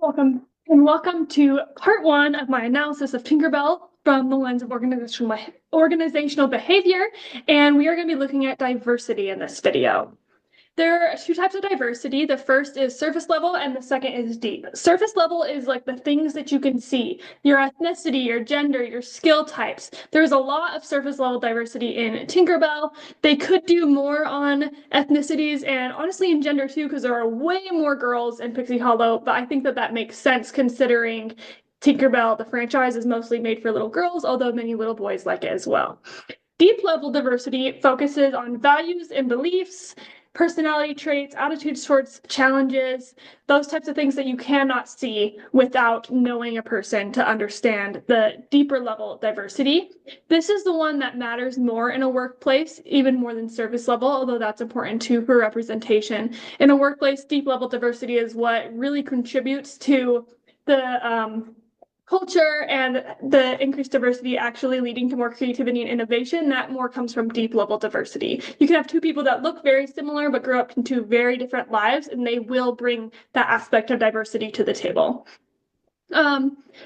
Welcome to part one of my analysis of Tinkerbell from the lens of organizational behavior, and we are going to be looking at diversity in this video. There are two types of diversity. The first is surface level and the second is deep. Surface level is like the things that you can see, your ethnicity, your gender, your skill types. There's a lot of surface level diversity in Tinkerbell. They could do more on ethnicities and honestly in gender too, because there are way more girls in Pixie Hollow, but I think that makes sense considering Tinkerbell, the franchise, is mostly made for little girls, although many little boys like it as well. Deep level diversity focuses on values and beliefs, personality traits, attitudes towards challenges, those types of things that you cannot see without knowing a person to understand the deeper level diversity. This is the one that matters more in a workplace, even more than surface level, although that's important too for representation. In a workplace, deep level diversity is what really contributes to the culture and the increased diversity actually leading to more creativity and innovation. That more comes from deep level diversity. You can have two people that look very similar but grow up in two very different lives, and they will bring that aspect of diversity to the table.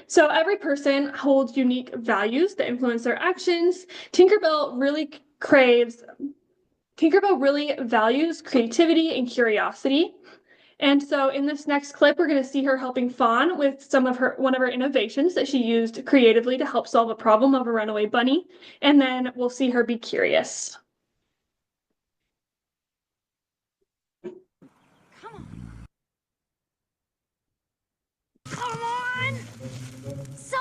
So every person holds unique values that influence their actions. Tinkerbell really values creativity and curiosity. And so in this next clip, we're going to see her helping Fawn with one of her innovations that she used creatively to help solve a problem of a runaway bunny. And then we'll see her be curious. Come on! So,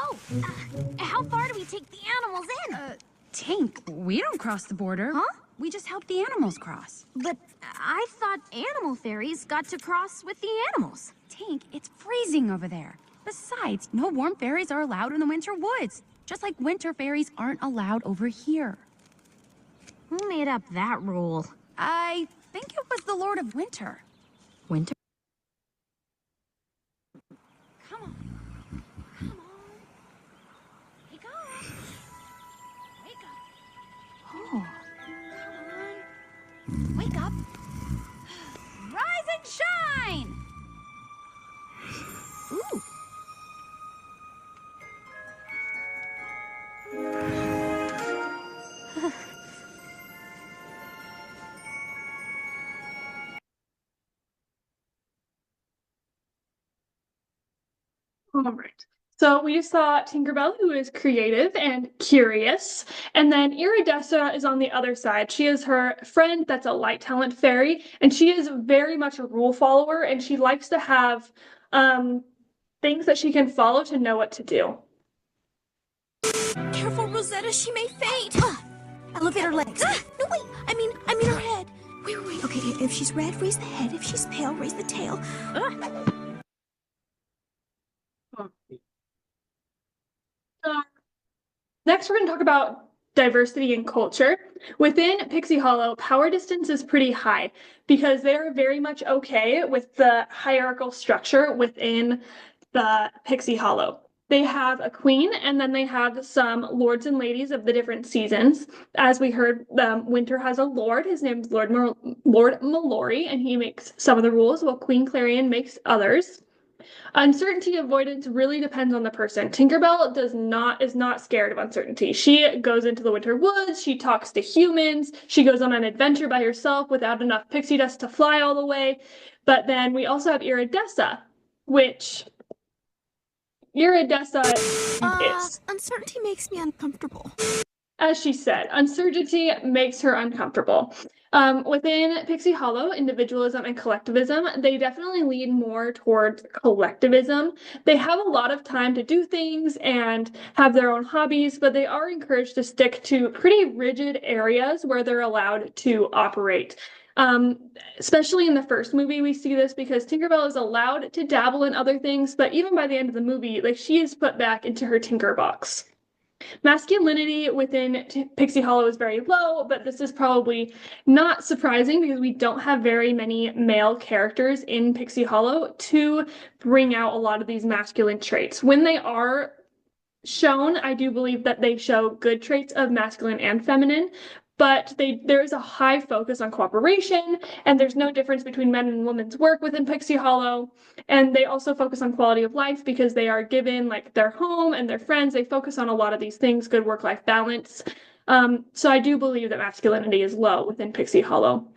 how far do we take the animals in? Tink, we don't cross the border. Huh? We just help the animals cross. But I thought animal fairies got to cross with the animals. Tink, it's freezing over there. Besides, no warm fairies are allowed in the winter woods. Just like winter fairies aren't allowed over here. Who made up that rule? I think it was the Lord of Winter. Winter? Come on. Come on. Wake up. Wake up. Oh. Come on. Wake up. Rise and shine! Ooh. All right. So we just saw Tinkerbell, who is creative and curious, and then Iridessa is on the other side. She is her friend that's a light talent fairy, and she is very much a rule follower, and she likes to have things that she can follow to know what to do. Careful, Rosetta, she may faint. Elevate her legs. No, wait, I mean her head. Wait. Okay, if she's red, raise the head. If she's pale, raise the tail. Next, we're going to talk about diversity and culture. Within Pixie Hollow, power distance is pretty high because they are very much okay with the hierarchical structure within the Pixie Hollow. They have a queen, and then they have some lords and ladies of the different seasons. As we heard, Winter has a lord. His name is Lord Mallory, and he makes some of the rules, while Queen Clarion makes others. Uncertainty avoidance really depends on the person. Tinkerbell is not scared of uncertainty. She goes into the winter woods, she talks to humans, she goes on an adventure by herself without enough pixie dust to fly all the way. But then we also have Iridessa, which Iridessa is. Uncertainty makes me uncomfortable. As she said, uncertainty makes her uncomfortable. Within Pixie Hollow, individualism and collectivism, they definitely lean more towards collectivism. They have a lot of time to do things and have their own hobbies, but they are encouraged to stick to pretty rigid areas where they're allowed to operate. Especially in the first movie, we see this because Tinkerbell is allowed to dabble in other things, but even by the end of the movie, like, she is put back into her Tinker box. Masculinity within Pixie Hollow is very low, but this is probably not surprising because we don't have very many male characters in Pixie Hollow to bring out a lot of these masculine traits. When they are shown, I do believe that they show good traits of masculine and feminine, but there is a high focus on cooperation, and there's no difference between men and women's work within Pixie Hollow. And they also focus on quality of life because they are given like their home and their friends. They focus on a lot of these things, good work-life balance. So I do believe that masculinity is low within Pixie Hollow.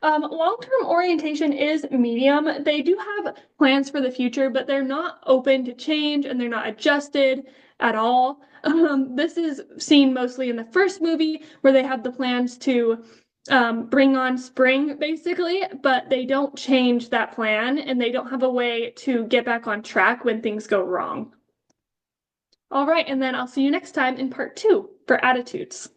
Long-term orientation is medium. They do have plans for the future, but they're not open to change and they're not adjusted at all. This is seen mostly in the first movie where they have the plans to bring on spring, basically, but they don't change that plan and they don't have a way to get back on track when things go wrong. All right, and then I'll see you next time in part 2 for attitudes.